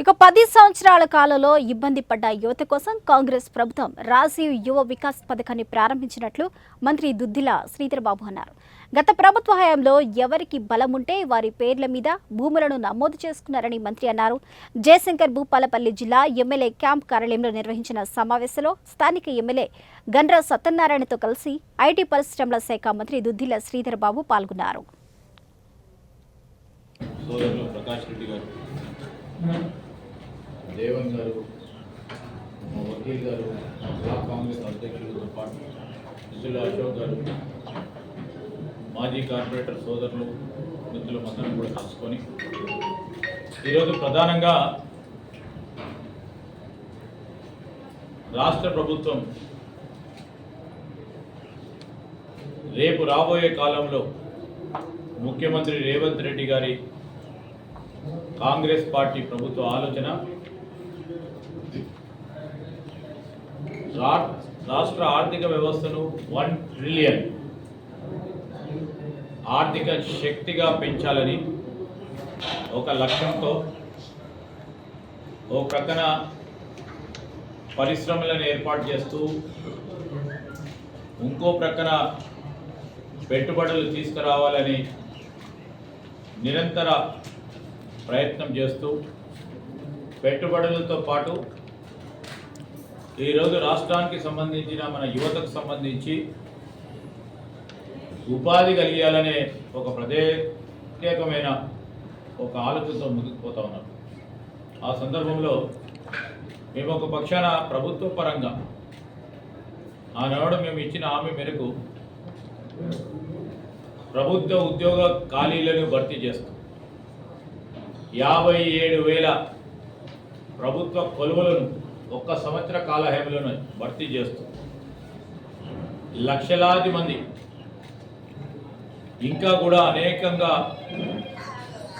ఇక 10 సంవత్సరాల కాలంలో ఇబ్బంది పడ్డ యువత కోసం కాంగ్రెస్ ప్రభుత్వం రాజీవ్ యువ వికాస్ పథకాన్ని ప్రారంభించినట్లు మంత్రి దుద్దిల శ్రీధర్ బాబు అన్నారు. గత ప్రభుత్వ హయాంలో ఎవరికి బలముంటే వారి పేర్ల మీద భూములను నమోదు చేసుకున్నారని మంత్రి అన్నారు. జయశంకర్ భూపాలపల్లి జిల్లా ఎమ్మెల్యే క్యాంప్ కార్యాలయంలో నిర్వహించిన సమావేశంలో స్థానిక ఎమ్మెల్యే గండ్ర సత్యనారాయణతో కలిసి ఐటీ పరిశ్రమల శాఖ మంత్రి దుద్దిల శ్రీధర్ బాబు పాల్గొన్నారు. దేవన్ గారు, వకీల్ గారు, బ్లాక్ కాంగ్రెస్ అధ్యక్షులతో పాటు మిత్రులు అశోక్ గారు, మాజీ కార్పొరేటర్ సోదరులు, మిత్రులు అందరం కూడా కలుసుకొని ఈరోజు ప్రధానంగా రాష్ట్ర ప్రభుత్వం రేపు రాబోయే కాలంలో ముఖ్యమంత్రి రేవంత్ రెడ్డి గారి కాంగ్రెస్ పార్టీ ప్రభుత్వ ఆలోచన రాష్ట్ర ఆర్థిక వ్యవస్థను 1 ట్రిలియన్ ఆర్థిక శక్తిగా పెంచాలని ఒక లక్ష్యంతో ఓ ప్రక్కన పరిశ్రమలను ఏర్పాటు చేస్తూ ఇంకో ప్రక్కన పెట్టుబడులు తీసుకురావాలని నిరంతర ప్రయత్నం చేస్తూ పెట్టుబడులతో పాటు ఈరోజు రాష్ట్రానికి సంబంధించిన మన యువతకు సంబంధించి ఉపాధి కలిగాలనే ఒక ప్రత్యేకమైన ఒక ఆలోచనతో ముందుకు పోతా ఉన్నారు. ఆ సందర్భంలో మేము ఒక పక్షాన ప్రభుత్వ పరంగా ఆనాడు మేము ఇచ్చిన హామీ మేరకు ప్రభుత్వ ఉద్యోగ ఖాళీలను భర్తీ చేస్తాం. 57,000 ప్రభుత్వ కొలువులను ఒక్క సంవత్సర కాల వ్యవధిలోనే భర్తీ చేస్తూ లక్షలాది మంది ఇంకా కూడా అనేకంగా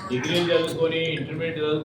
డిగ్రీలు చదువుకొని ఇంటర్మీడియట్